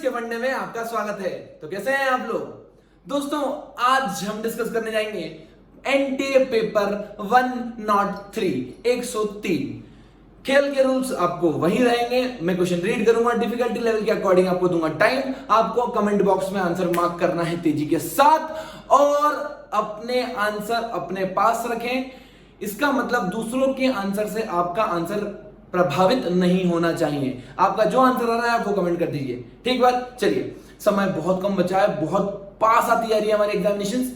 के वनडे में आपका स्वागत है। तो कैसे हैं आप लोग दोस्तों? आज हम डिस्कस करने जाएंगे एनटीए पेपर 103 103। खेल के रूल्स आपको वही रहेंगे। मैं क्वेश्चन रीड करूंगा, डिफिकल्टी लेवल के अकॉर्डिंग आपको दूंगा टाइम। आपको कमेंट बॉक्स में आंसर मार्क करना है तेजी के साथ और अपने आंसर अपने पास रखें। इसका मतलब दूसरों के आंसर से आपका आंसर प्रभावित नहीं होना चाहिए। आपका जो आंसर आ रहा है आप वो कमेंट कर दीजिए, ठीक बात। चलिए, समय बहुत कम बचा है, बहुत पास आती जा रही है हमारी एग्जामिनेशंस,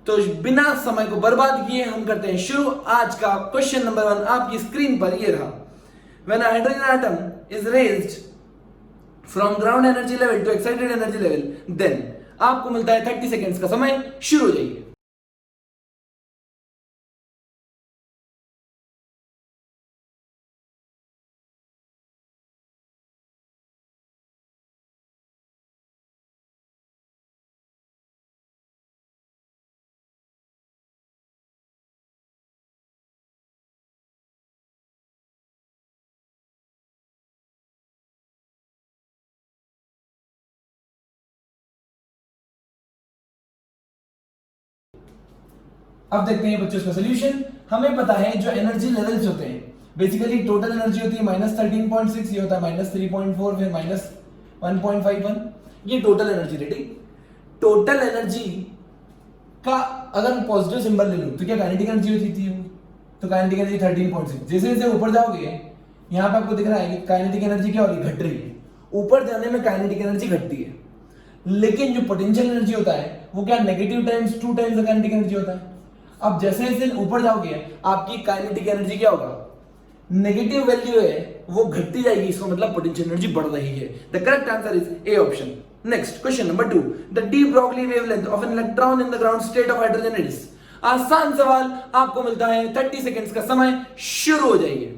तो बिना समय को बर्बाद किए हम करते हैं शुरू। आज का क्वेश्चन नंबर 1 आपकी स्क्रीन पर ये रहा। When a hydrogen atom is raised from ground energy level to excited energy level, then आपको मिलता है 30 सेकेंड्स का समय। शुरू हो जाइए। अब देखते हैं बच्चों इसका सोल्यूशन। हमें पता है जो एनर्जी लेवल्स होते हैं, बेसिकली टोटल एनर्जी होती है -13.6, ये होता है -3.4, फिर -1.51। ये total energy rating. Total energy का अगर पॉजिटिव सिंबल ले लूं तो क्या काइनेटिक एनर्जी होती थी? तो काइनेटिक एनर्जी 13.6। जैसे जैसे ऊपर जाओगे यहां पे आपको दिख रहा है कि काइनेटिक एनर्जी क्या हो रही है? घट रही है। ऊपर जाने में काइनेटिक एनर्जी घटती है, लेकिन जो पोटेंशियल एनर्जी होता है वो क्या negative times 2 times kinetic energy होता है। अब जैसे जैसे ऊपर जाओगे आपकी काइनेटिक एनर्जी क्या होगा? नेगेटिव वैल्यू है वो घटती जाएगी, इसका मतलब पोटेंशियल एनर्जी बढ़ रही है। The correct answer is A option. Next question number 2, the de Broglie wavelength of an electron in the ground state of hydrogen is. आसान सवाल, आपको मिलता है 30 सेकेंड्स का समय। शुरू हो जाइए।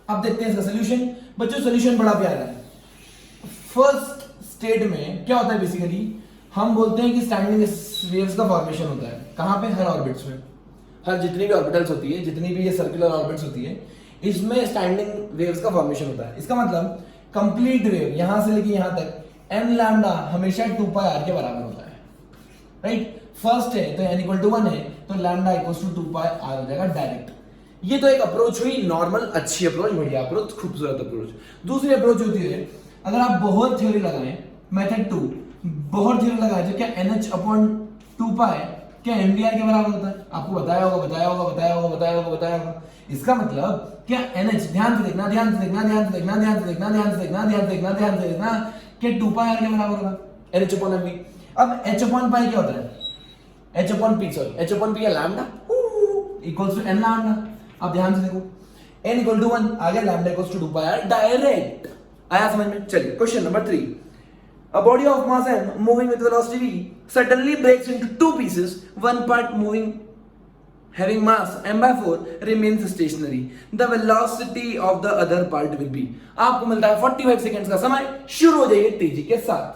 अब देखते हैं इसका सोल्यूशन। बच्चों सोल्यूशन बड़ा प्यारा है। फर्स्ट स्टेट में क्या होता है? बेसिकली हम बोलते हैं कि स्टैंडिंग वेव्स का फॉर्मेशन होता है। कहां पे? हर ऑर्बिट्स में। हर जितनी भी ऑर्बिटल्स होती है, जितनी भी ये सर्कुलर ऑर्बिट्स होती है, इसमें स्टैंडिंग वेव्स का फॉर्मेशन होता है। इसका मतलब कंप्लीट वेव यहां से लेके यहां तक n लैम्डा हमेशा 2πr के बराबर होता है, राइट। फर्स्ट है तो n = 1 है तो लैम्डा = 2πr हो जाएगा डायरेक्ट। ये तो एक अप्रोच हुई नॉर्मल, अच्छी अप्रोच, बढ़िया अप्रोच, खूबसूरत अप्रोच। दूसरी अप्रोच होती है अगर आप बहुत थ्योरी लगाएं, मेथड 2, बहुत थ्योरी लगाएं तो क्या NH/2π क्या MVR के बराबर होता है? आपको बताया होगा। इसका मतलब क्या NH, ध्यान से देखना क्या 2πr के बराबर होगा NH/mv। अब H/π क्या होता है? H/p या लैम्डा इक्वल्स टू n लैम्डा। अब ध्यान से देखो, n = 1 आ गया, लैम्डा = 2πr डायरेक्ट। आया समझ में? चलिए question number 3, a body of mass m moving with velocity v suddenly breaks into 2 pieces, one part moving having mass m/4 remains stationary, the velocity of the other part will be। आपको मिलता है 45 seconds का समय। शुरू हो जाइए तेजी के साथ।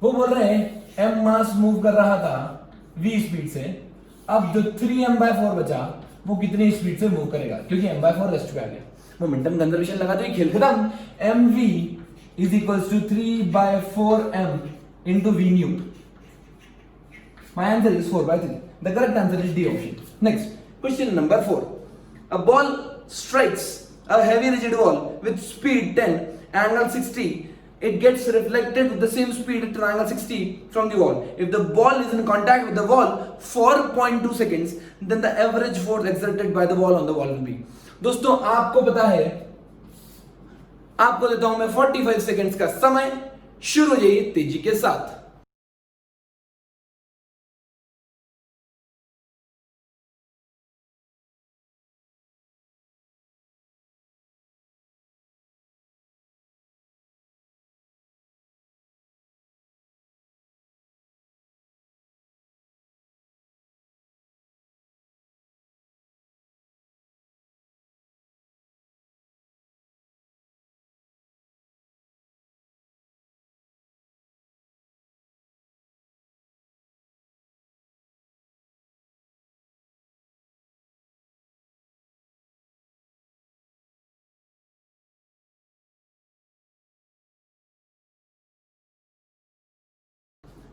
वो बोल रहे हैं m मास मूव कर रहा था v स्पीड से। अब जो 3m/4 बचा वो कितनी स्पीड से मूव करेगा? क्योंकि m/4 रेस्ट पे आ गया। मोमेंटम कंजर्वेशन लगाते हुए खेल खत्म। mv is equals to 3/4m into v nu. My answer is 4/3. The correct answer is D option. Next, question number 4. A ball strikes a heavy rigid wall with speed 10, angle 60. It gets reflected with the same speed at an angle 60 from the wall. If the ball is in contact with the wall for 0.2 seconds, then the average force exerted by the ball on the wall will be. दोस्तों आपको पता है, आपको देता हूं मैं 45 seconds का समय, शुरू हो जाइए तेजी के साथ।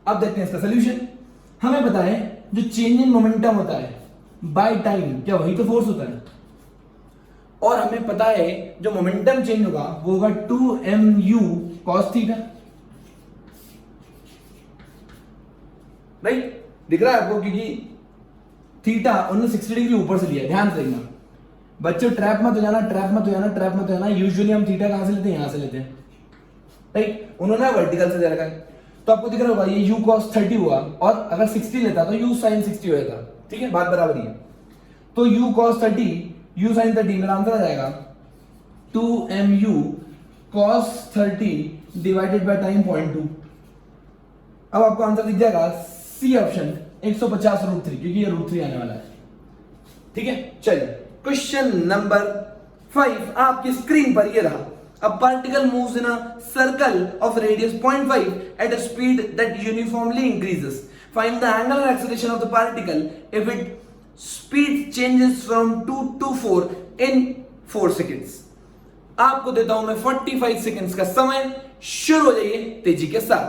अब देखते हैं इसका सोल्यूशन। हमें पता है जो चेंज इन मोमेंटम होता है बाय टाइम, क्या वही तो फोर्स होता है, और हमें पता है जो मोमेंटम चेंज होगा वो होगा 2mu cos थीटा। राइट, दिख रहा है आपको, क्योंकि थीटा उन्होंने 60 डिग्री ऊपर से लिया, ध्यान से देखना बच्चों, ट्रैप मत हो जाना, ट्रैप मत हो जाना, ट्रैप मत हो जाना। यूजुअली हम थीटा कहां से लेते हैं, यहां से लेते हैं। राइट, उन्होंने वर्टिकल से दे रखा है, तो आपको दिख रहा होगा ये u cos 30 हुआ, और अगर 60 लेता तो u sin 60 हो जाता। ठीक है, बात बराबर ही है। तो u cos 30 u sin 30, मेरा आंसर आ जाएगा 2mu cos 30 divided by time 0.2। अब आपको आंसर दिख जाएगा सी ऑप्शन 150√3, क्योंकि ये √3 आने वाला है। ठीक है, चलिए क्वेश्चन नंबर 5 आपकी स्क्रीन पर ये रहा। A particle moves in a circle of radius 0.5 at a speed that uniformly increases. Find the angular acceleration of the particle if its speed changes from 2 to 4 in 4 seconds. आपको देता हूं मैं 45 seconds का समय, शुरू हो जाइए तेजी के साथ।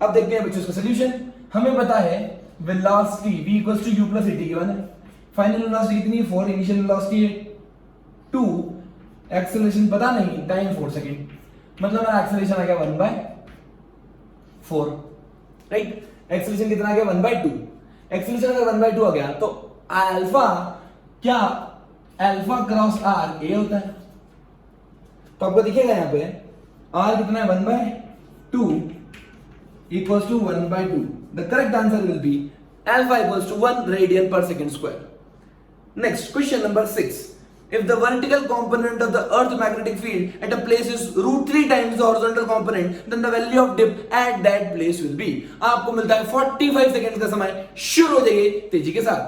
अब देखते हैं बच्चों इसका सॉल्यूशन। हमें पता है velocity v equals to u plus at given है। फाइनल वेलोसिटी कितनी है 4, इनिशियल वेलोसिटी है 2, एक्सेलरेशन पता नहीं, टाइम 4 सेकंड, मतलब मेरा एक्सेलरेशन आ गया 1/4। राइट, एक्सेलरेशन कितना आ गया 1/2। एक्सेलरेशन अगर 1/2 आ गया तो अल्फा, क्या अल्फा क्रॉस r a होता है, तो आपको दिखेगा यहां पे r कितना है 1/2 equals to 1/2. The correct answer will be alpha equals to 1 radian per second square. Next, question number 6. If the vertical component of the Earth magnetic field at a place is √3 times the horizontal component, then the value of dip at that place will be. आपको मिलता है 45 second का समय, शुरू हो जाइए तेजी के साथ।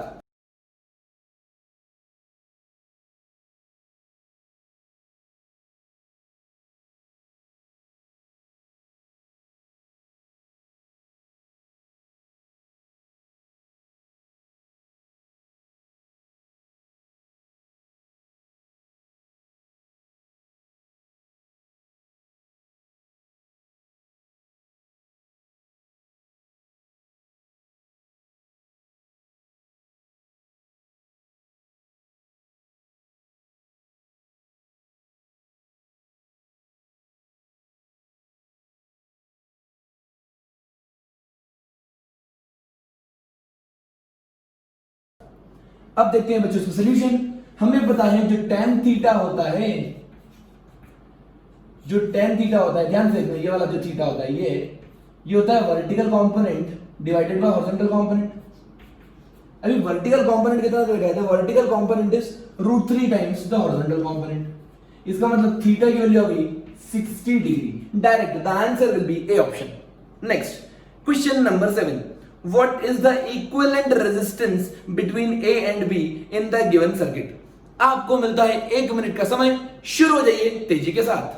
अब देखते हैं बच्चों इसका सॉल्यूशन। हमें पता है जो tan थीटा होता है जो टेन थीटा होता है, ध्यान से देखना, ये वाला जो थीटा होता है ये होता है vertical component divided by horizontal component. अभी वर्टिकल कंपोनेंट कितना कहते हैं, vertical component is √3 times the horizontal component. इसका मतलब थीटा की वैल्यू होगी 60 degree. Direct the answer will B A option. Next question number 7, what is the equivalent resistance between A and B in the given circuit? आपको मिलता है 1 minute का समय, शुरू हो जाइए तेजी के साथ।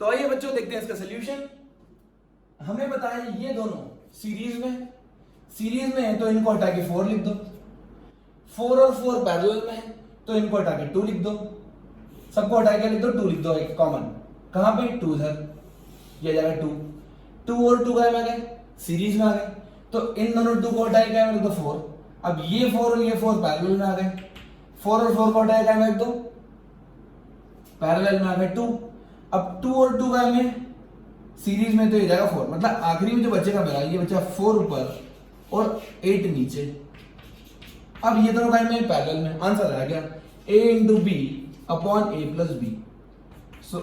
तो आइए बच्चों देखते हैं इसका सोल्यूशन। हमें पता है ये दोनों सीरीज में है तो इनको हटा के 4 लिख दो। 4 और 4 पैरेलल में है तो इनको हटा के 2 लिख दो। सबको हटा के लिख दो, 2 लिख दो एक कॉमन। कहां पे 2 इधर, ये जाएगा 2। 2 और 2 गायब आ गए, सीरीज में आ गए, तो इन दोनों 2 को हटाए क्या लिख दो 4। अब ये 4 और ये 4 पैरेलल में आ गए, 4 और 4 को हटाए क्या लिख दो, पैरेलल में आ गए 2। अब 2 और 2 गायब में सीरीज में, तो ये जाएगा 4। मतलब आखिरी में जो बचेगा मेरा, ये बचा 4 ऊपर और 8 नीचे। अब ये दोनों गायब में पैरेलल में, आंसर आ गया a into b upon a plus b. So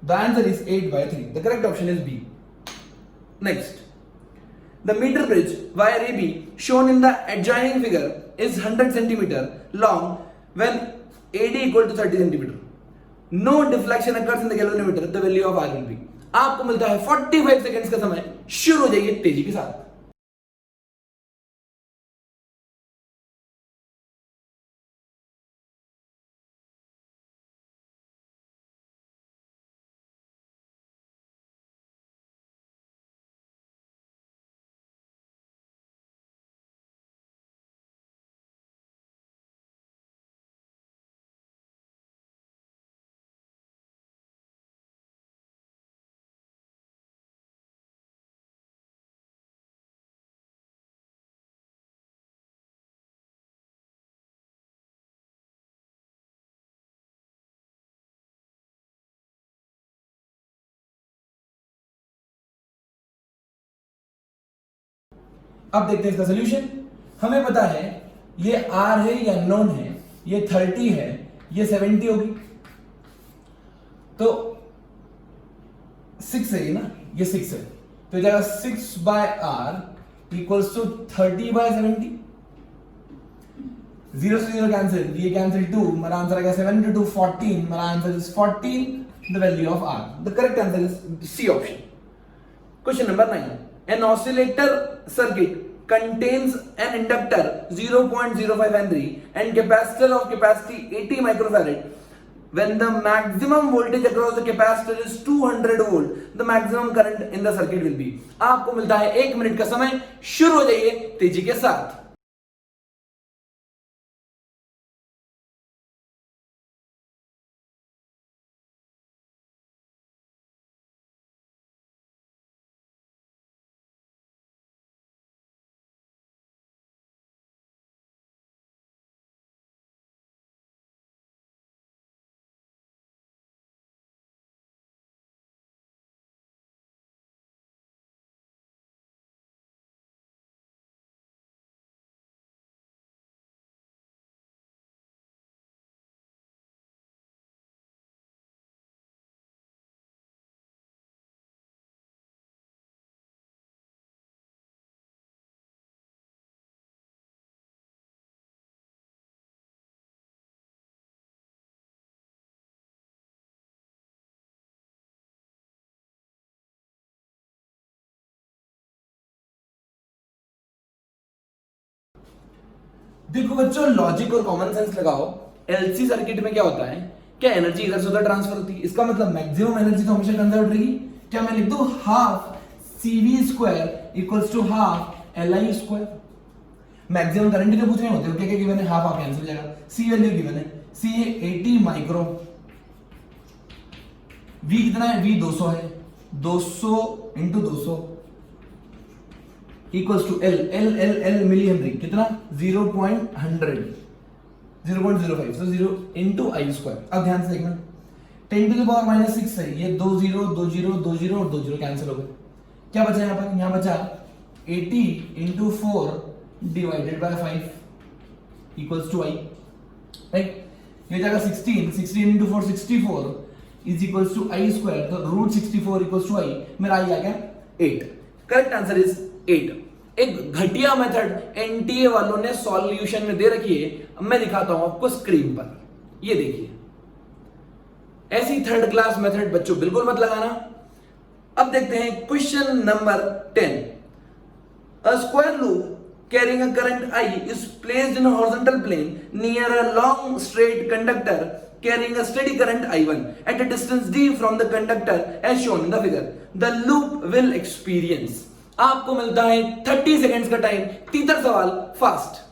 the answer is 8/3. The correct option is B. Next, the meter bridge wire AB shown in the adjoining figure is 100 centimeter long when AD equal to 30 centimeter. No deflection occurs in the galvanometer. The value of R will be. आपको मिलता है 45 seconds का समय, शुरू हो जाइए तेजी के साथ। अब देखते हैं इसका सोल्यूशन। हमें पता है ये R है, ये अननोन है, ये 30 है, ये 70 होगी, तो 6 है ये ना, ये 6 है, तो जाएगा 6/R इक्वल्स टू 30/70। 0 से 0 कैंसिल, ये कैंसिल 2, मेरा आंसर आ गया 7 into 2 14। मेरा answer is 14, the value of R। The correct answer is C option. Question number 9, an oscillator circuit contains an inductor 0.05 Henry and capacitor of capacity 80 microfarad. When the maximum voltage across the capacitor is 200 volt, the maximum current in the circuit will be. आपको मिलता है 1 minute का समय, शुरू हो जाइए तेजी के साथ। देखो बच्चों, लॉजिक और कॉमन सेंस लगाओ। एलसी सर्किट में क्या होता है, क्या एनर्जी इधर से उधर ट्रांसफर होती है, इसका मतलब मैक्सिमम एनर्जी तो हमेशा कंजर्व रहेगी। क्या मैं लिख दूं half CV square equals to half LI square. Maximum current के पूछ रहे होते हो, क्या क्या गिवन है, हाफ हाफ आंसर हो जाएगा। सी वैल्यू गिवन है, सी है 80 माइक्रो, वी कितना है, वी 200 है, 200 into 200 equals to L, L L L milli henry कितना 0.05, सो 0 इंटू आई स्क्वायर। अब ध्यान से देखना, 10 टू द पावर माइनस 6 है, ये 2 0 2 0 2 0 और 2 0 कैंसिल हो गए। क्या बचा यहाँ पर, यहाँ बचा 80 into 4 divided by 5 equals to I, right. ये जाएगा 16 into 4 64 is equals to I square, तो रूट 64 इक्वल्स टू आई, मेरा आई आ गया 8। Correct answer is 8। एक घटिया मेथड एनटीए वालों ने सॉल्यूशन में दे रखी है, अब मैं दिखाता हूं आपको स्क्रीन पर, ये देखिए। ऐसी थर्ड क्लास मेथड बच्चों बिल्कुल मत लगाना। अब देखते हैं question number 10। A square loop carrying a current I is placed in a horizontal plane near a long straight conductor carrying a steady current I1 at a distance d from the conductor as shown in the figure. The loop will experience. आपको मिलता है 30 seconds का time. तीसरा सवाल fast.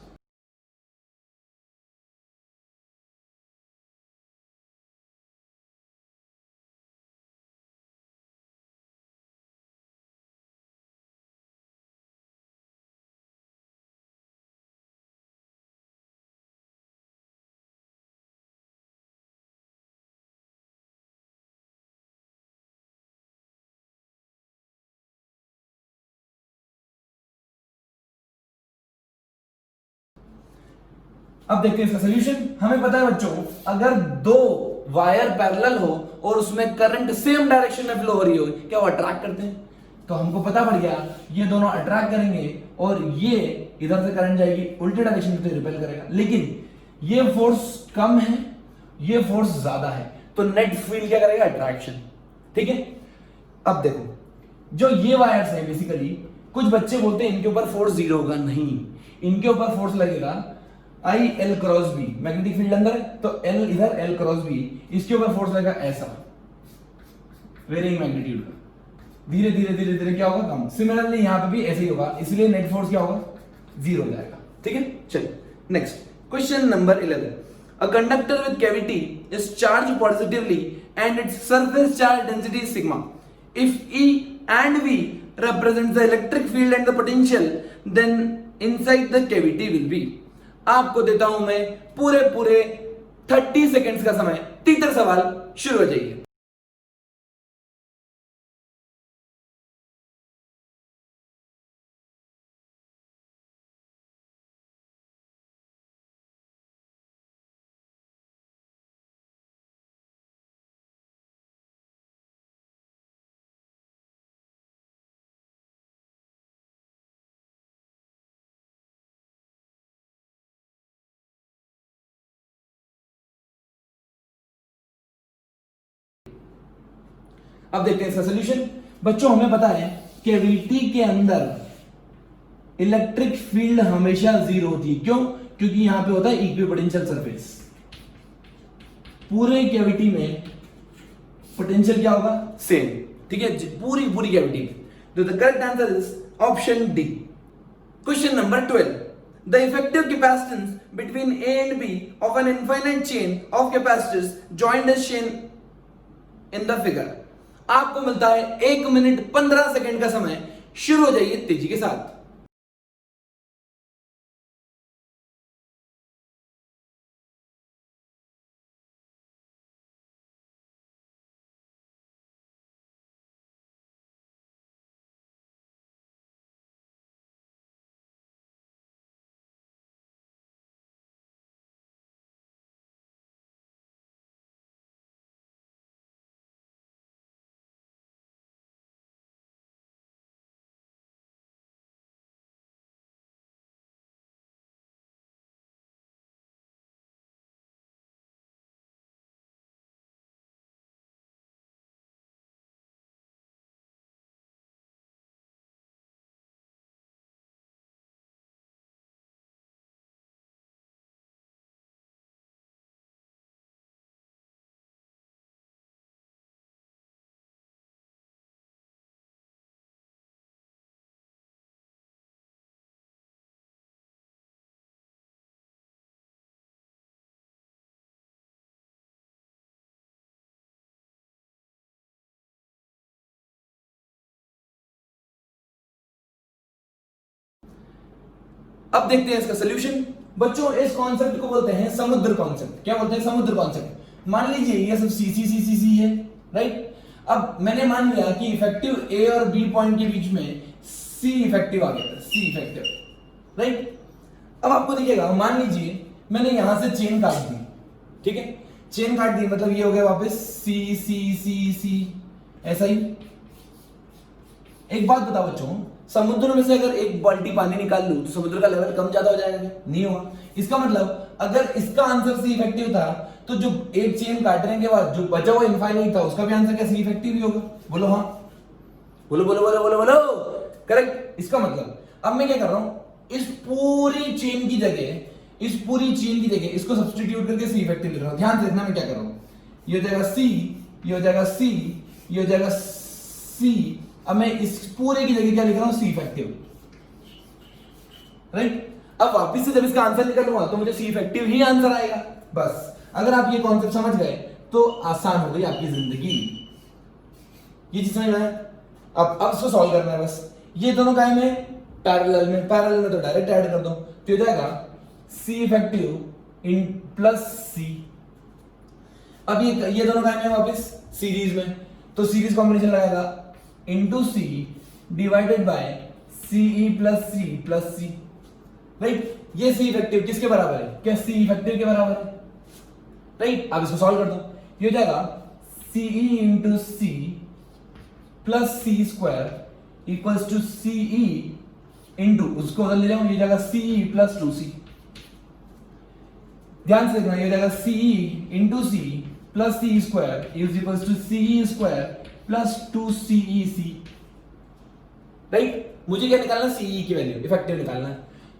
अब देखते हैं इसका सॉल्यूशन। हमें पता है बच्चों, अगर दो वायर पैरेलल हो और उसमें करंट सेम डायरेक्शन में फ्लो हो रही हो, क्या वो अट्रैक्ट करते हैं? तो हमको पता पड़ गया ये दोनों अट्रैक्ट करेंगे और ये इधर से करंट जाएगी उल्टे डायरेक्शन में, तो रिपेल करेगा। लेकिन ये फोर्स कम है, ये फोर्स ज्यादा है, तो नेट फील्ड क्या करेगा, अट्रैक्शन। ठीक है। अब देखो, जो ये वायर्स है बेसिकली, कुछ बच्चे बोलते हैं इनके ऊपर फोर्स जीरो होगा, नहीं, इनके ऊपर फोर्स लगेगा I L cross B, magnetic field अंदर है तो एल इधर, एल क्रॉस बी, इसके ऊपर फोर्स लगेगा ऐसा, वेरिंग मैग्नीट्यूड का, धीरे धीरे धीरे धीरे क्या होगा, कम। सिमिलरली यहां पे भी ऐसे ही होगा, इसलिए नेट फोर्स क्या होगा, जीरो हो जाएगा। ठीक है, चलिए next question number 11। A conductor with cavity is charged positively and its surface charge density is sigma. If E and V represents the electric field and the potential, then inside the cavity will be. आपको देता हूं मैं पूरे 30 seconds का समय। तीसरा सवाल शुरू हो जाइए। अब देखते हैं इसका सॉल्यूशन। बच्चों हमें पता है कैविटी के अंदर इलेक्ट्रिक फील्ड हमेशा जीरो होती है। क्यों? क्योंकि यहां पे होता है इक्विपोटेंशियल सरफेस। पूरे कैविटी में पोटेंशियल क्या होगा, सेम। ठीक है, पूरी कैविटी में। तो the correct answer is option D. Question number 12। The effective capacitance between A and B of an infinite chain of capacitors joined as chain in the figure. आपको मिलता है 1 मिनट 15 सेकंड का समय। शुरू हो जाइए तेजी के साथ। अब देखते हैं इसका सोल्यूशन। बच्चों इस कॉन्सेप्ट को बोलते हैं समुद्र कॉन्सेप्ट। क्या बोलते हैं? समुद्र कॉन्सेप्ट। मान लीजिए ये सब सी सी सी सी सी है, राइट। अब मैंने मान लिया कि इफेक्टिव ए और बी पॉइंट के बीच में सी इफेक्टिव आ गया था, सी इफेक्टिव, राइट। अब आपको दिखेगा, मान लीजिए मैंने यहां से चेन काट दी, ठीक है, चेन काट दी, मतलब ये हो गया वापस सी सी सी सी, ऐसा ही। एक बात बताओ बच्चों, समुद्र में से अगर एक बाल्टी पानी निकाल लूं तो समुद्र का लेवल कम ज्यादा हो जाएगा क्या? नहीं होगा। इसका मतलब अगर इसका आंसर सी इफेक्टिव था तो जो एक चेन काटने के बाद जो बचा हुआ इनफाइनाइट था उसका भी आंसर क्या सी इफेक्टिव ही होगा? बोलो हाँ, बोलो बोलो बोलो बोलो बोलो, करेक्ट। इसका मतलब अब मैं क्या कर रहा हूं, इस पूरी चेन की जगह, इस पूरी चेन की जगह इसको सब्स्टिट्यूट करके सी इफेक्टिव लिख रहा हूं। ध्यान से देखना मैं क्या कर रहा हूं। ये हो जाएगा सी, ये हो जाएगा सी, ये हो जाएगा सी। अब मैं इस पूरे की जगह क्या लिख रहा हूं? सी इफेक्टिव, राइट। अब वापिस से जब इसका आंसर निकालूंगा तो मुझे सी इफेक्टिव ही आंसर आएगा। बस अगर आप ये कॉन्सेप्ट समझ गए तो आसान हो गई आपकी जिंदगी। ये चीज समझ में आया? अब इसको सॉल्व करना है बस। ये दोनों काय में? पैरेलल में। पैरेलल में तो डायरेक्ट ऐड कर दो, तो हो जाएगा सी इफेक्टिव इन प्लस सी। अब ये दोनों काय में? वापस सीरीज में, तो सीरीज कॉम्बिनेशन लगाएगा into C divided by CE plus C, right. ये सी इफेक्टिव किसके बराबर है? क्या सी इफेक्टिव के बराबर है? राइट। अब इसको सॉल्व कर दो, ये हो जाएगा CE into C plus C square equals to CE into, उसको उधर ले जाओ, ये जाएगा सीई प्लस 2c। ध्यान से देखना, ये जाएगा CE into C plus C square is equals to CE square plus 2CEC, right. मुझे क्या निकालना? सीई की वैल्यू, इफेक्टिव निकालना है।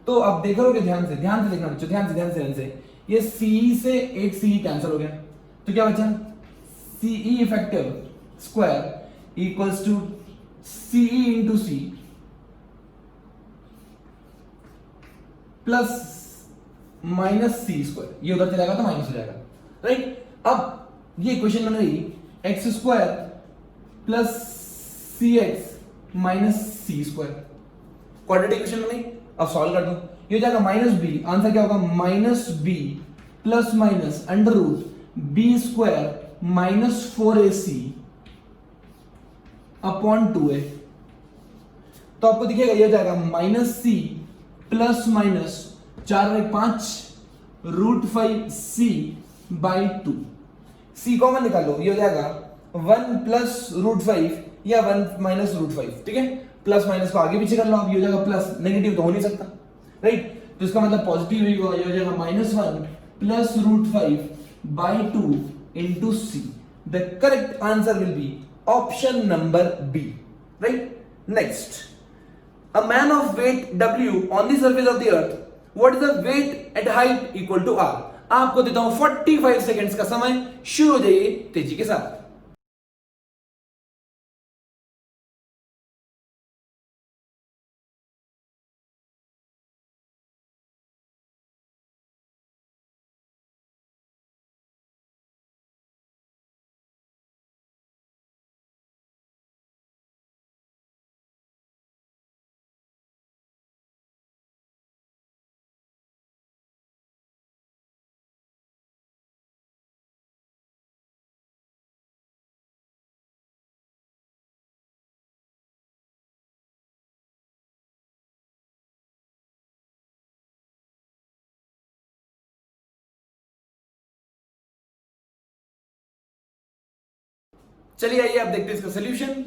तो अब देखोगे, ध्यान से देखना बच्चों, ध्यान से ये सीई से एक सीई कैंसिल हो गया, तो क्या बचा? CE effective square equals to CE into C plus minus C square, ये उधर चलेगा तो माइनस हो जाएगा, राइट। अब ये इक्वेशन बन गई एक्स स्क्वायर प्लस सी x minus C square, quadratic equation बन गई। अब सॉल्व कर दो, ये हो जाएगा माइनस बी, आंसर क्या होगा? Minus B plus minus under root B square minus 4ac upon 2a। तो आपको दिखेगा ये हो जाएगा minus C plus minus 4/5 √5c by 2। C common निकालो, ये हो जाएगा 1 प्लस √5 या 1 माइनस √5, ठीक है। प्लस माइनस को आगे पीछे कर लो, अब ये हो जाएगा प्लस, नेगेटिव तो हो नहीं सकता, राइट। तो इसका मतलब पॉजिटिव ही होगा, ये हो जाएगा -1 plus √5 by 2 into C. The correct answer will be option number B, right. Next, a man of weight W on the surface of the earth, what is the weight at height equal to R? आपको देता हूं 45 seconds का समय, शुरू हो जाइए तेजी के साथ। चलिए आइए आप देखते हैं इसका सोल्यूशन।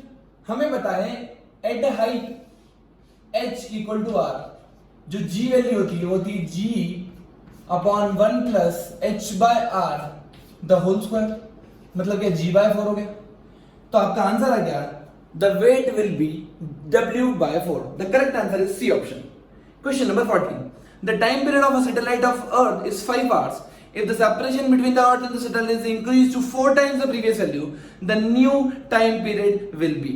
हमें बताएं at height h equal to r, जो g वैल्यू होती है वो होती है g upon 1 plus h by r the whole square, मतलब क्या g बाय 4 हो गया। तो आपका आंसर आ गया the weight will be w by 4। The correct answer is C option. Question number 14, the time period of a satellite of earth is 5 hours. If the separation between the earth and the satellite is increased to 4 times the previous value, the new time period will be.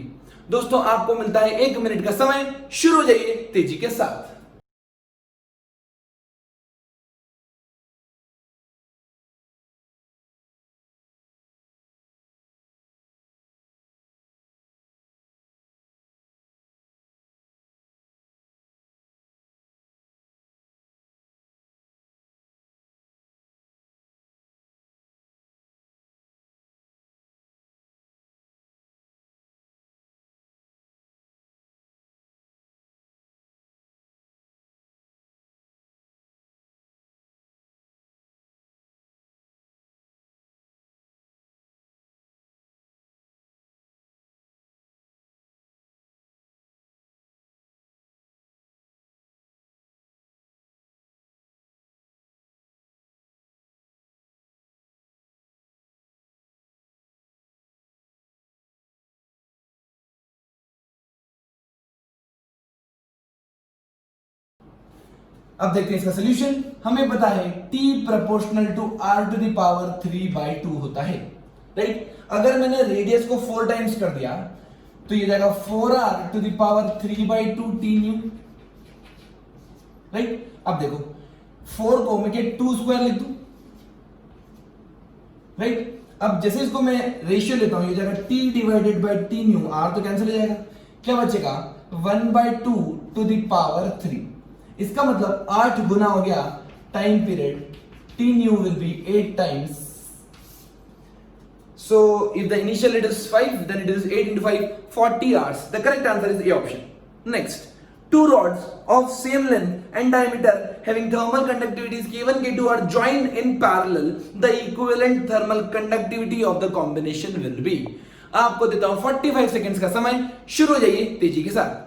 दोस्तों आपको मिलता है 1 minute का समय, शुरू हो जाइए तेजी के साथ। अब देखते हैं इसका सोल्यूशन। हमें पता है t proportional to r to the power 3/2 होता है, राइट। अगर मैंने रेडियस को 4 टाइम्स कर दिया तो ये जाएगा 4r to the power 3/2 t new, right. अब देखो 4 को मैं 2 स्क्वायर लिख दूं, राइट। अब जैसे इसको मैं रेशियो लेता हूं, ये जाएगा t divided by t new, r तो कैंसिल हो जाएगा, क्या बचेगा 1/2 टू द पावर 3। इसका मतलब 8 गुना हो गया time period, t new will be 8 times. So if the initial rate is 5, then it is 8 into 5, 40 hours. The correct answer is A option. Next, two rods of same length and diameter having thermal conductivities K1, K2 are joined in parallel. The equivalent thermal conductivity of the combination will be. आपको देता हूं 45 seconds का समय, शुरू हो जाइए तेजी के साथ।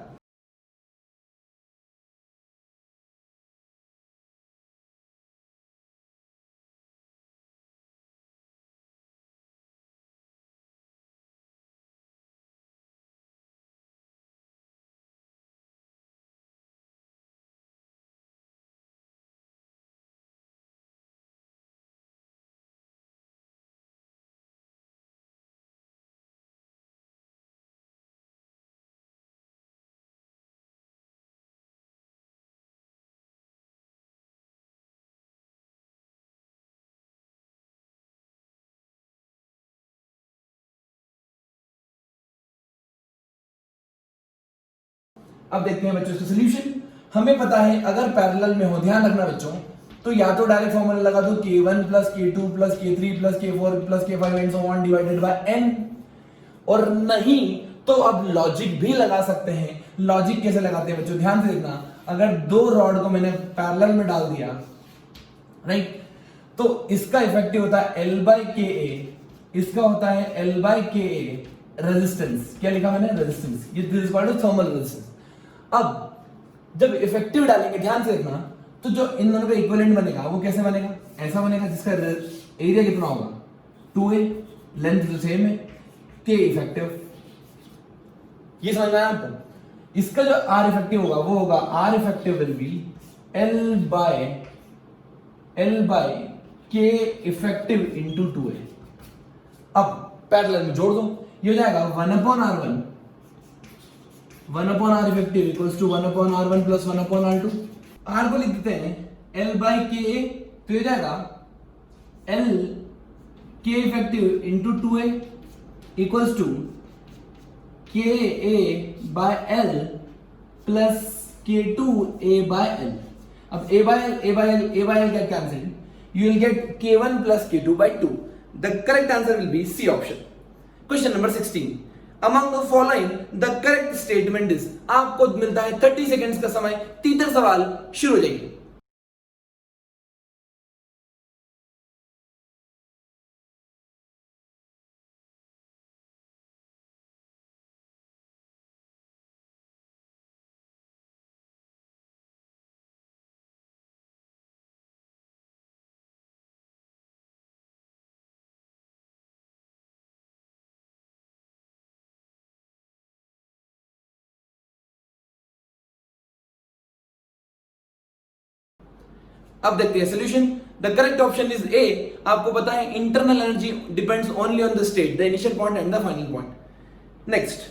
अब देखते हैं बच्चों इसका सोल्यूशन। हमें पता है अगर पैरेलल में हो, ध्यान रखना बच्चों, तो या तो डायरेक्ट फॉर्मूला लगा दो k1 plus k2 plus k3 plus k4 plus k5 and so on divided by n, और नहीं तो अब लॉजिक भी लगा सकते हैं। लॉजिक कैसे लगाते हैं बच्चों, ध्यान से देखना। अगर दो रॉड को मैंने पैरेलल में डाल दिया, राइट, तो इसका इफेक्टिव होता है L बाय के ए, इसका होता है L बाय के ए रेजिस्टेंस। क्या लिखा मैंने, रेजिस्टेंस। ये this is called thermal resistance. अब जब इफेक्टिव डालेंगे, ध्यान से देखना, तो जो इन दोनों का इक्विवेलेंट बनेगा वो कैसे बनेगा, ऐसा बनेगा, जिसका एरिया कितना होगा 2a, लेंथ तो सेम है, k इफेक्टिव। ये समझ में आया आपको। इसका जो r इफेक्टिव होगा वो होगा r effective will be L by k effective into 2a। अब पैरेलल में जोड़ दो, ये हो जाएगा 1/r1, 1/r effective equals to 1/r1 plus 1/r2। r को लिख देते हैं L बाय के ए, तो ये जाएगा L k effective into 2a equals to k a by L plus k2a by L। अब a बाय L क्या cancel, you will get k1 plus k2 by 2. The correct answer will be C option. Question number 16. Among the following, the correct statement is. आपको मिलता है 30 seconds का समय। तीसरा सवाल शुरू हो जाएगी। अब देखते हैं solution. The correct option is a. आपको पता है internal energy depends only on the state, the initial point and the final point. Next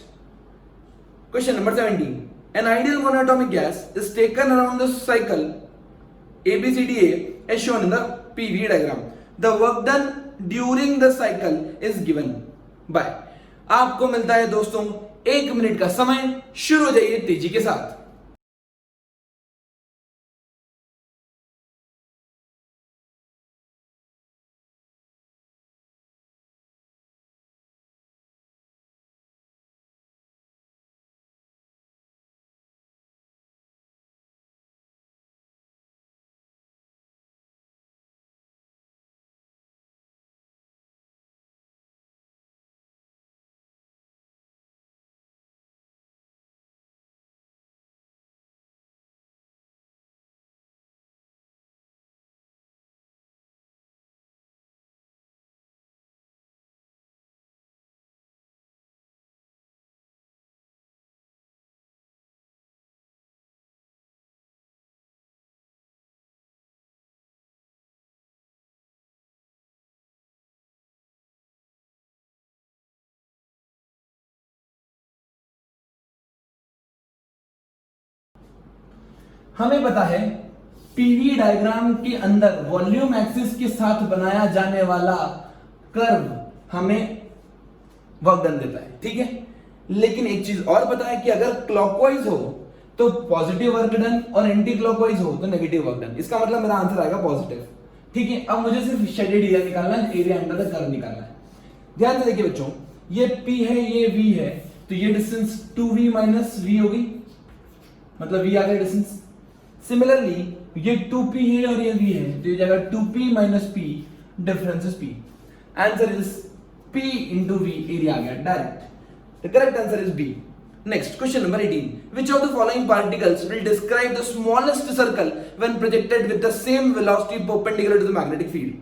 question number 17। An ideal monatomic gas is taken around the cycle ABCDA as shown in the PV diagram. The work done during the cycle is given by। आपको मिलता है दोस्तों 1 minute का समय, शुरू हो जाइए तेजी के साथ। हमें पता है पीवी डायग्राम के अंदर वॉल्यूम एक्सिस के साथ बनाया जाने वाला कर्व हमें वर्क डन देता है, ठीक है। लेकिन एक चीज और पता है कि अगर क्लॉकवाइज हो तो पॉजिटिव वर्क डन और एंटी क्लॉकवाइज हो तो नेगेटिव वर्क डन। इसका मतलब मेरा आंसर आएगा पॉजिटिव, ठीक है। अब मुझे सिर्फ शेडेड एरिया निकालना है, एरिया अंडर द कर्व निकालना है। ध्यान से देखिए बच्चों, ये P है, ये V है, तो ये डिस्टेंस 2V माइनस V होगी, मतलब V आ गया डिस्टेंस। सिमिलरली ये 2P है और ये V है, तो ये जाएगा 2P minus P, difference is P। Answer is P into V, area आ गया direct. The correct answer is B। Next, question number 18. Which of the following particles will describe the smallest circle when projected with the same velocity perpendicular to the magnetic field?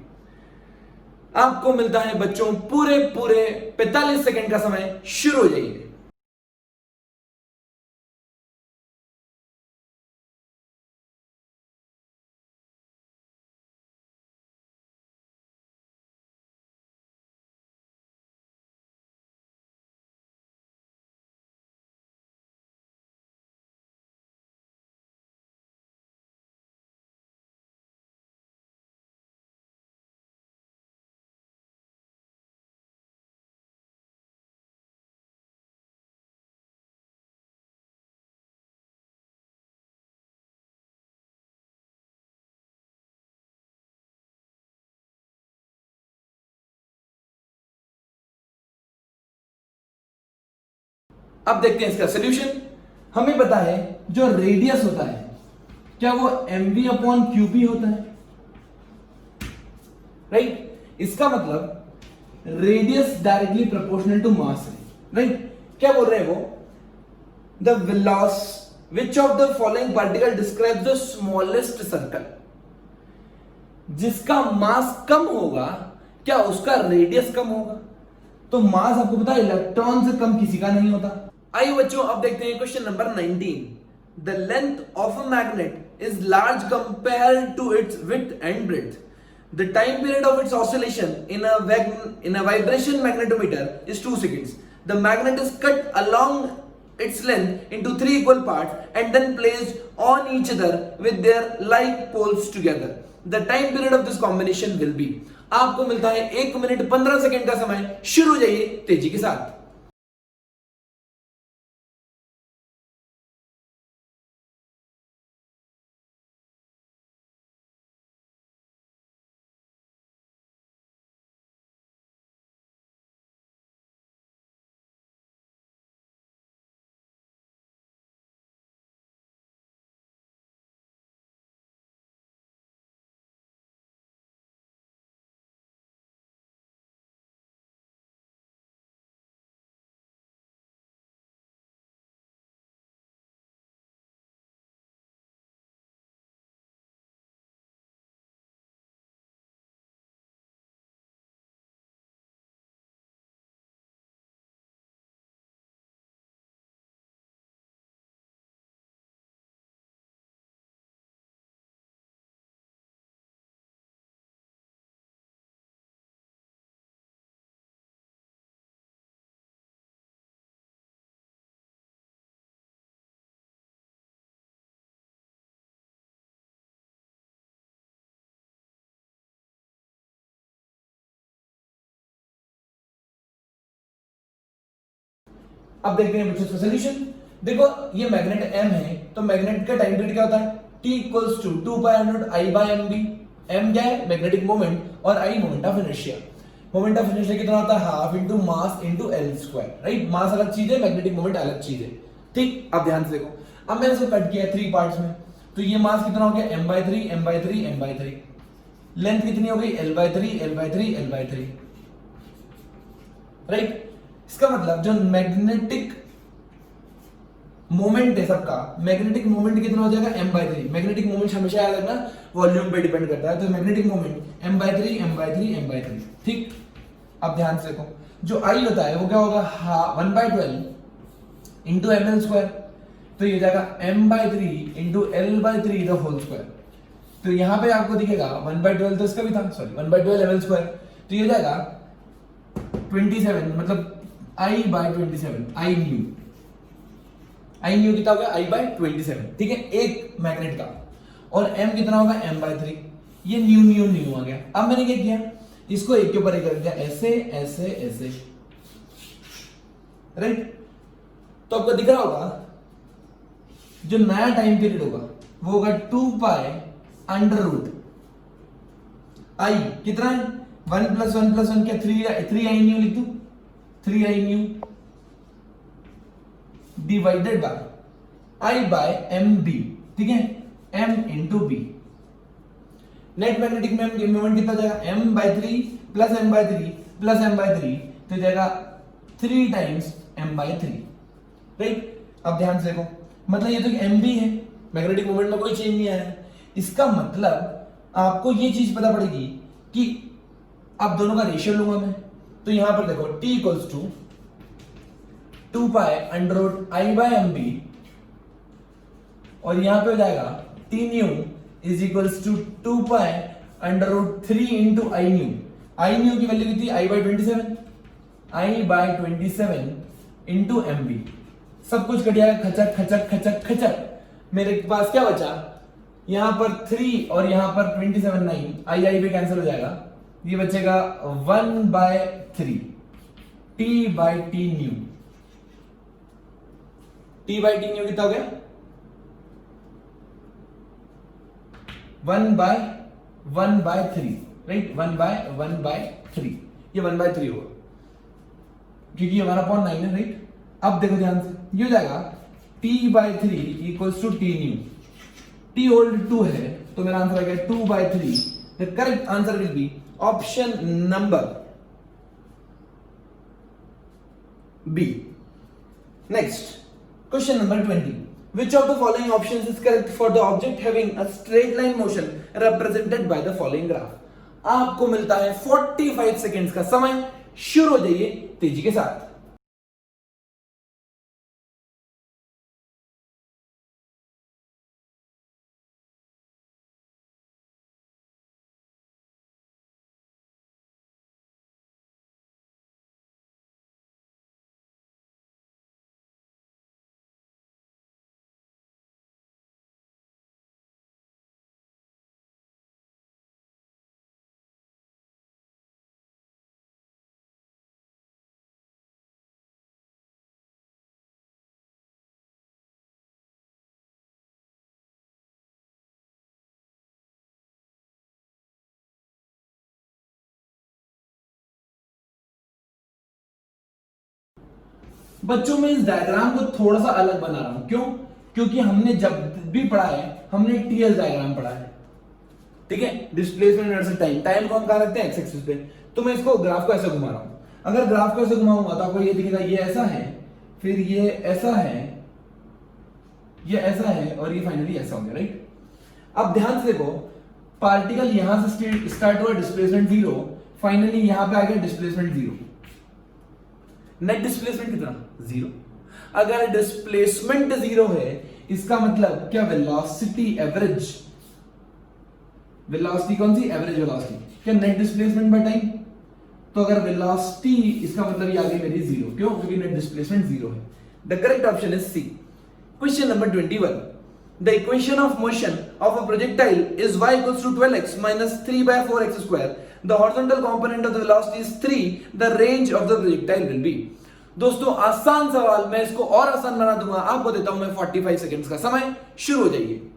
आपको मिलता है बच्चों पूरे 45 second का समय, शुरू हो जाइए। अब देखते हैं इसका सॉल्यूशन। हमें पता है जो रेडियस होता है क्या वो mv अपॉन क्यूबी होता है, राइट। इसका मतलब radius directly proportional to mass है, राइट। क्या बोल रहे हैं वो, the velocity which of the following particle describes the smallest circle. जिसका मास कम होगा क्या उसका रेडियस कम होगा। तो मास आपको पता है इलेक्ट्रॉन से कम किसी का नहीं होता। आइए बच्चों अब देखते हैं question number 19। The length of a magnet is large compared to its width and breadth. The time period of its oscillation in a vibration magnetometer is 2 seconds. The magnet is cut along its length into 3 equal parts and then placed on each other with their like poles together. The time period of this combination will be। आपको मिलता है 1 minute 15 second का समय, शुरू हो जाइए तेजी के साथ। अब देखते हैं बच्चों इसका सॉल्यूशन। देखो ये मैग्नेट M है, तो मैग्नेट का टाइम पीरियड क्या होता है, T equals to 2π/I/mb। M क्या है, मैग्नेटिक मोमेंट, और I moment of inertia. Moment of inertia कितना होता है, half into mass into L square, right. Mass अलग चीज है, मैग्नेटिक मोमेंट अलग चीज है, ठीक। अब ध्यान से देखो, अब मैंने इसको कट किया 3 पार्ट्स में, तो ये मास कितना हो गया m/3 m/3 m/3। लेंथ कितनी हो गई L/3 L/3 L/3, राइट। इसका मतलब जो मैग्नेटिक मोमेंट है सबका, मैग्नेटिक मोमेंट कितना हो जाएगा m/3। मैग्नेटिक मोमेंट हमेशा याद रखना वॉल्यूम पे डिपेंड करता है, तो magnetic moment m/3 m/3 m/3, ठीक। अब ध्यान से देखो, जो I होता है वो क्या होगा 1/12 इंटू ml स्क्वायर, तो ये जाएगा m/3 into l/3 the whole square. तो यहां पे आपको दिखेगा 1/12 तो इसका भी था, सॉरी 1/12 ml स्क्वायर, तो ये जाएगा 27, मतलब I/27 I new, I new कितना होगा आई बाय 27, ठीक है, एक मैग्नेट का, और एम कितना होगा एम बाय 3, ये न्यू न्यू न्यू आ गया। अब मैंने क्या किया, इसको एक के ऊपर एक कर दिया, ऐसे ऐसे ऐसे, राइट। तो आपको दिख रहा होगा जो नया टाइम पीरियड होगा वो होगा 2 पाई अंडर रूट आई, कितना है 1 + 1 + 1 क्या 3 आई न्यू लिख दू, 3 I new divided by I by M B, ठीक है, M into B. Net magnetic moment कितना जाएगा m/3 + m/3 + m/3, तो जाएगा 3 टाइम्स m/3, राइट। अब ध्यान से देखो, मतलब ये तो mb है, मैग्नेटिक मोमेंट में कोई चेंज नहीं आया है। इसका मतलब आपको ये चीज पता पड़ेगी कि अब दोनों का रेशियो लूंगा मैं, तो यहां पर देखो t = 2 pi under root I by M B, और यहां पे हो जाएगा t new is equals to 2 pi under root 3 into I new. I new की वैल्यू कितनी I by 27, I by 27 into M B. सब कुछ कट जाएगा, खचक खचक खचक खचक, मेरे पास क्या बचा, यहां पर 3 और यहां पर 27 9, आई आई भी कैंसिल हो जाएगा, ये बचेगा 1/3 T by T new. T by T new कितना हो गया 1/1/3, राइट, 1/1/3, ये 1/3 होगा क्योंकि ये 1/9 है, राइट। अब देखो ध्यान से, ये हो जाएगा t/3 = t new, t hold 2 है तो मेरा आंसर आ गया 2/3। The correct answer will be option number B. Next question number 20, which of the following options is correct for the object having a straight line motion represented by the following graph। आपको मिलता है 45 seconds का समय, शुरू हो जाइए तेजी के साथ। बच्चों में इस डायग्राम को थोड़ा सा अलग बना रहा हूं, क्यों, क्योंकि हमने जब भी पढ़ा है हमने टीएल डायग्राम पढ़ा है, ठीक है, डिस्प्लेसमेंट वर्सेस टाइम। टाइम को हम कहां रखते हैं एक्स एक्सिस पे, तो मैं इसको ग्राफ को ऐसे घुमा रहा हूं। अगर ग्राफ को ऐसे घुमाऊंगा तो आपको ये दिखेगा, ये ऐसा है, फिर ये ऐसा है, ये ऐसा है, और ये फाइनली ऐसा हो गया, राइट। अब ध्यान से देखो, पार्टिकल यहां से स्टार्ट हुआ डिस्प्लेसमेंट 0, फाइनली यहां पे आ गया डिस्प्लेसमेंट 0। नेट डिस्प्लेसमेंट कितना 0। अगर डिस्प्लेसमेंट 0 है इसका मतलब क्या, वेलोसिटी एवरेज, वेलोसिटी कौन सी, एवरेज वेलोसिटी, क्या नेट डिस्प्लेसमेंट बाय टाइम। तो अगर वेलोसिटी, इसका मतलब ये आ गई मेरी 0, क्यों, क्योंकि नेट डिस्प्लेसमेंट 0 है। The correct option is C. Question number 21, the equation of motion of a projectile is y = 12x - 3/4x²। The horizontal component of the velocity is 3. The range of the projectile will be। दोस्तों आसान सवाल, मैं इसको और आसान बना दूंगा, आपको देता हूं मैं 45 सेकेंड्स का समय, शुरू हो जाइए।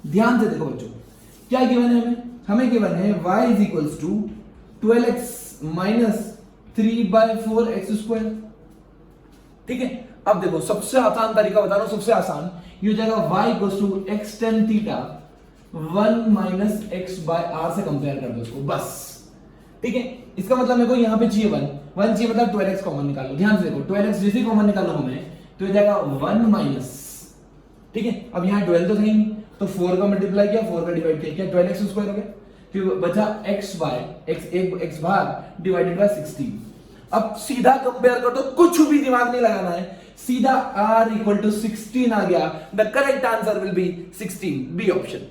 ध्यान से देखो बच्चों, क्या गिवन है हमें गिवन है y = 12x - 3/4x², ठीक है। अब देखो सबसे आसान तरीका बता रहा हूं, सबसे आसान ये हो जाएगा y equals to x tan theta 1 minus x by r से कंपेयर कर दो इसको बस। ठीक है, इसका मतलब मेरे को यहां पे चाहिए 1 चाहिए, मतलब 12x कॉमन निकाल लो। ध्यान से देखो 12x जैसे ही कॉमन निकालो हमें तो हो जाएगा 1 माइनस, ठीक है, अब यहां 12 तो था ही नहीं तो 4 का मल्टीप्लाई किया, 4 का डिवाइड किया, 12x स्क्वायर हो गया, फिर बचा x by x bar divided by 16। अब सीधा कंपेयर कर दो, कुछ भी दिमाग नहीं लगाना है, सीधा r इक्वल टू 16 आ गया। The correct answer will be 16, B option.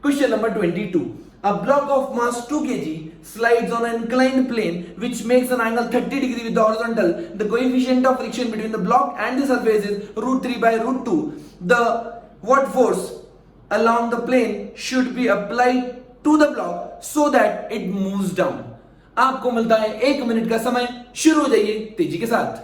Question number 22, a block of mass 2 kg slides on an inclined plane which makes an angle 30 degree with the horizontal. The coefficient of friction between the block and the surface is √3 by √2. The what force along the plane should be applied to the block so that it moves down? आपको मिलता है 1 minute का समय, शुरू हो जाइए तेजी के साथ।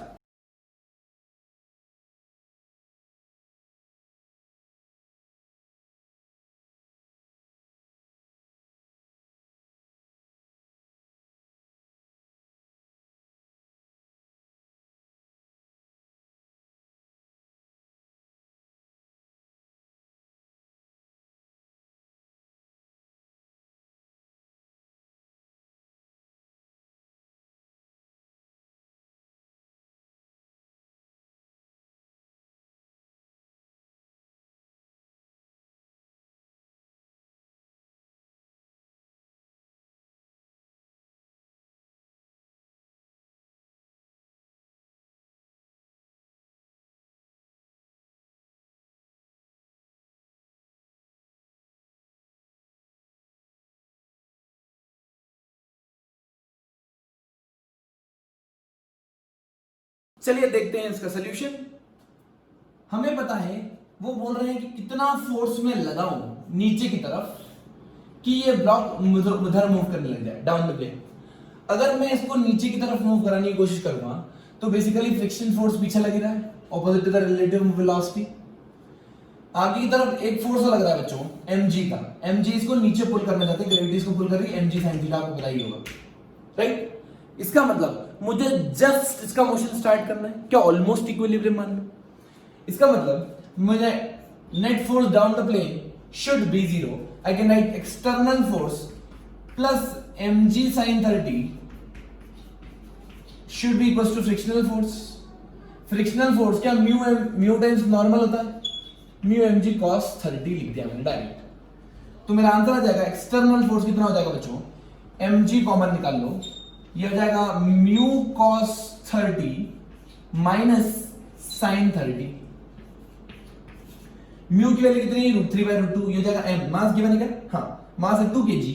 चलिए देखते हैं इसका सॉल्यूशन। हमें पता है, वो बोल रहे हैं कि कितना फोर्स में लगाऊं नीचे की तरफ कि ये ब्लॉक उधर मूव करने लग जाए डाउन द प्लेन। अगर मैं इसको नीचे की तरफ मूव कराने की कोशिश करूंगा तो बेसिकली फ्रिक्शन फोर्स पीछे लग रहा है opposite to the relative velocity. आगे की तरफ एक फोर्स लग रहा है बच्चों mg का, mg इसको नीचे पुल करना चाहते हैं, ग्रेविटी इसको पुल कर रही है, mg sin थीटा आपको पता ही होगा, राइट। इसका मतलब मुझे जस्ट इसका मोशन स्टार्ट करना है, क्या ऑलमोस्ट इक्विलिब्रियम मान लो। इसका मतलब मुझे net force down the plane should be 0। I can write external force plus mg sin 30 should be equal to frictional force. Frictional force क्या म्यू टाइम्स नॉर्मल होता है, म्यू mg cos 30 लिख दिया मैंने डायरेक्ट। तो मेरा आंसर आ जाएगा external force कितना हो जाएगा बच्चों, mg कॉमन निकाल लो, ये हो जाएगा mu cos 30 minus sin 30। Mu की वैल्यू कितनी है, √3 by √2, ये हो जाएगा m। मास गिवन है क्या, हाँ मास है 2 kg,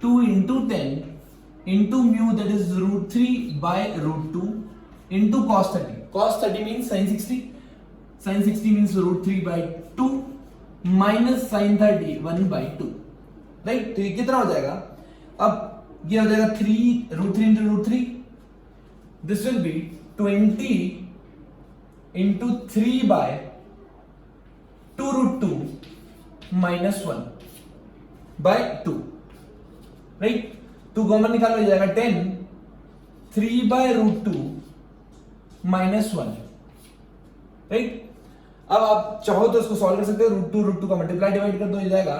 2 into 10 into mu that is √3 by √2 into cos 30। cos 30 means sin 60, sin 60 means √3 by 2 minus sin 30 1 by 2, right. तो ये कितना हो जाएगा, अब ये हो जाएगा 3 √3 into √3, this will be 20 into 3 by 2 √2 minus 1 by 2, right. 2 common निकालो, हो जाएगा 10 3 by √2 minus 1, राइट। अब आप चाहो तो इसको सॉल्व कर सकते हो, √2 का मल्टीप्लाई डिवाइड कर दो, ये जाएगा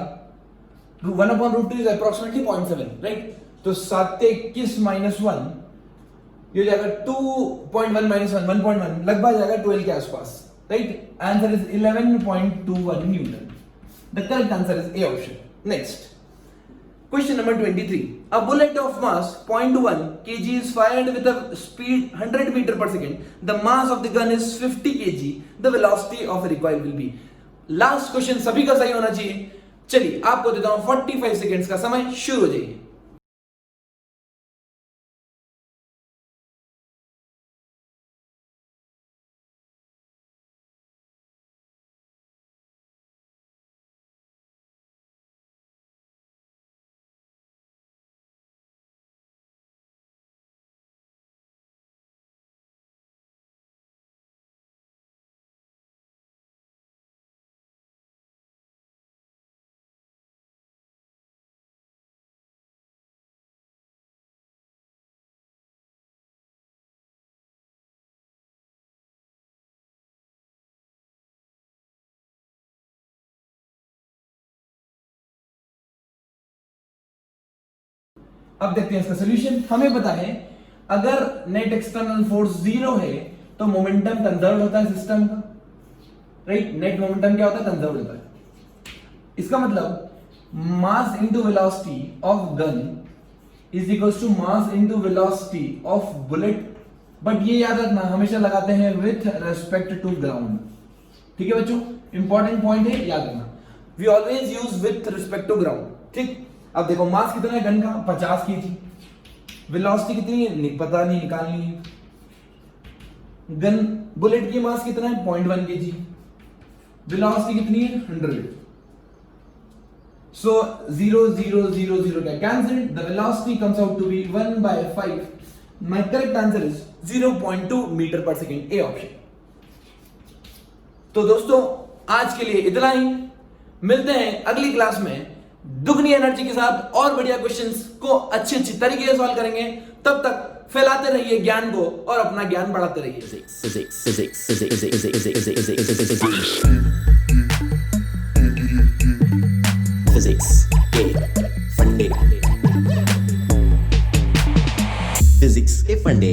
1/√2 इज अप्रोक्सीमेटली 0.7, राइट। तो 7 21 माइनस 1 ये हो जाएगा 2.1 माइनस 1 1.1, लगभग जाएगा 12 के आसपास, right. Answer is 11.21 Newton. The correct answer is A option. Next question number 23, a bullet of mass 0.1 kg is fired with a speed 100 meter per second. The mass of the gun is 50 kg. The velocity of recoil will be। Last question सभी का सही होना चाहिए। चलिए आपको देता हूं 45 seconds का समय, शुरू हो जाइए। अब देखते हैं इसका सोल्यूशन। हमें पता है अगर नेट एक्सटर्नल फोर्स 0 है तो मोमेंटम कंजर्व होता है सिस्टम का, राइट। नेट मोमेंटम क्या होता है? कंजर्व होता है। इसका मतलब mass into velocity of gun is equals to mass into velocity of bullet, but ये याद रखना हमेशा लगाते हैं विथ रेस्पेक्ट टू ग्राउंड। ठीक है बच्चों, इंपॉर्टेंट पॉइंट है, याद रखना। We always use with respect to ground. ठीक, अब देखो मास कितना है गन का? 50 kg। वेलोसिटी कितनी है? पता नहीं, निकालनी है। गन बुलेट की मास कितना है? 0.1 kg। वेलोसिटी कितनी है? 100। So 0 0 0 0 get cancelled. The velocity comes out to be 1/5. My correct answer is 0.2 meter per second. A option. तो दोस्तों आज के लिए इतना ही। मिलते हैं अगली क्लास में दुगनी एनर्जी के साथ और बढ़िया क्वेश्चंस को अच्छे तरीके से सॉल्व करेंगे। तब तक फैलाते रहिए ज्ञान को और अपना ज्ञान बढ़ाते रहिए। Physics के फंडे, फिजिक्स के फंडे।